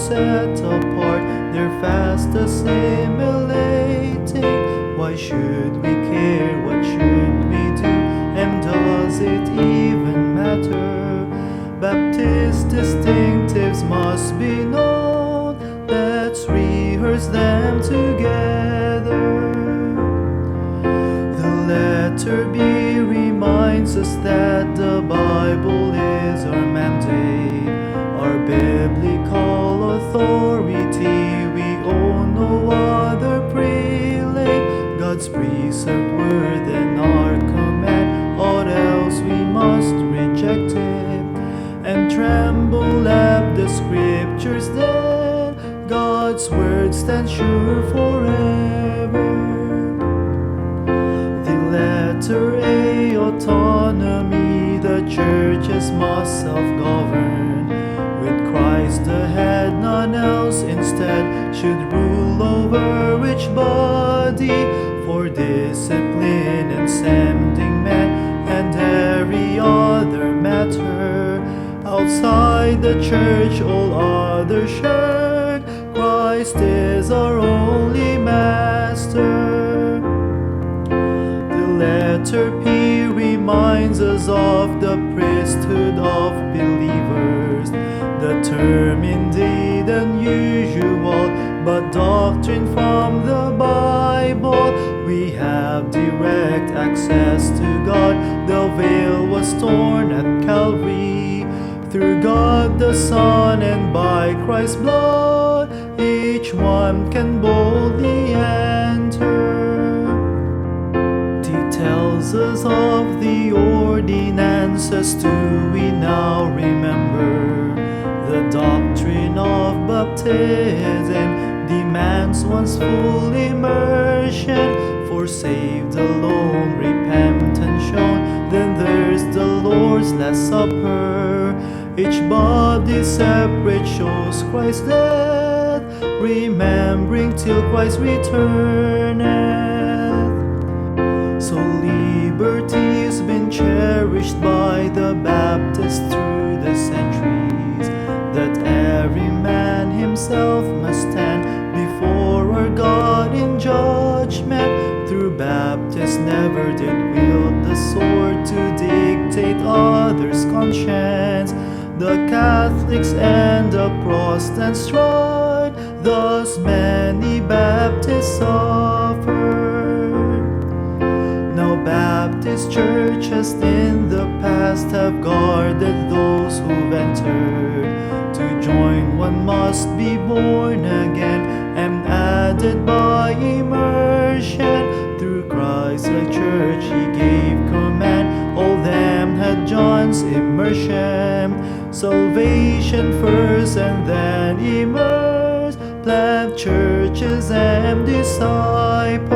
set apart, they're fast assimilating. Why should we care? What should we do? And does it even matter? Baptist distinctives must be known. Let's rehearse them together. The letter B reminds us that the Bible is our mandate, our biblical authority. We own no other prelate, God's precept word and our command, or else we must reject it and tremble at the scriptures. Then God's word stands sure forever. The letter A, autonomy. The churches must self-govern, with Christ the head, none else instead should rule over each body, for discipline and sending men and every other matter. Outside the church all others shirk, Christ is our only master. The letter P reminds us of the priesthood of believers, the term indeed unusual, but doctrine from the Bible. We have direct access to God. The veil was torn at Calvary, through God the Son, and by Christ's blood each one can boldly enter. Tells us of the ordinances, do we now remember? The doctrine of baptism demands one's full immersion, for saved alone, repentance shown. Then there's the Lord's Last Supper. Each body separate shows Christ's death, remembering till Christ returneth. So liberty's been cherished by the Baptists through the centuries, that every man himself must stand before our God in judgment. Through Baptists never did wield the sword to dictate others' conscience. The Catholics and the Protestants tried, thus many Baptists suffered. Now Baptist churches in the past have guarded those who've entered. To join one must be born again and added by immersion. Through Christ the church he gave command, all them had John's immersion. Salvation first and then immerse, plant churches and disciple.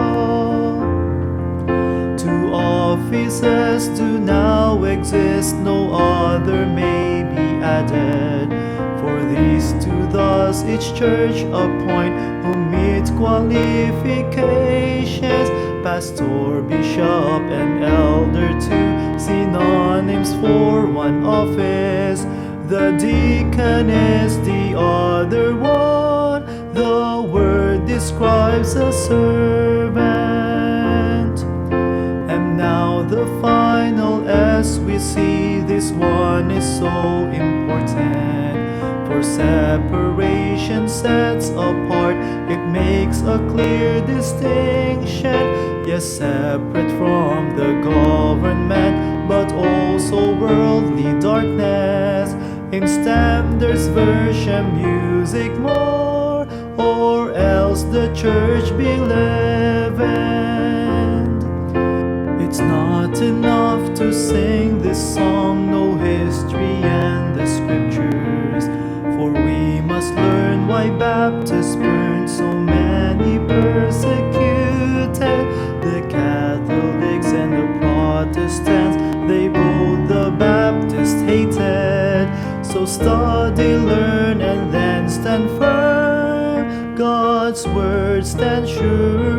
Two offices do now exist, no other may be added. For these two thus each church appoint, who meet qualifications, pastor, bishop, and elder, two synonyms for one office. The deacon is the other one, the word describes a servant. And now the final S, we see this one is so important, for separation sets apart, it makes a clear distinction. Yes, separate from the government, but also worldly darkness. In Standard's version, music more, or else the church be leavened. It's not enough to sing this song, no history and the scriptures, for we must learn why Baptists burned so many persecuted. The Catholics and the Protestants, they both the Baptists hated. So study, learn, and then stand firm. God's word stands sure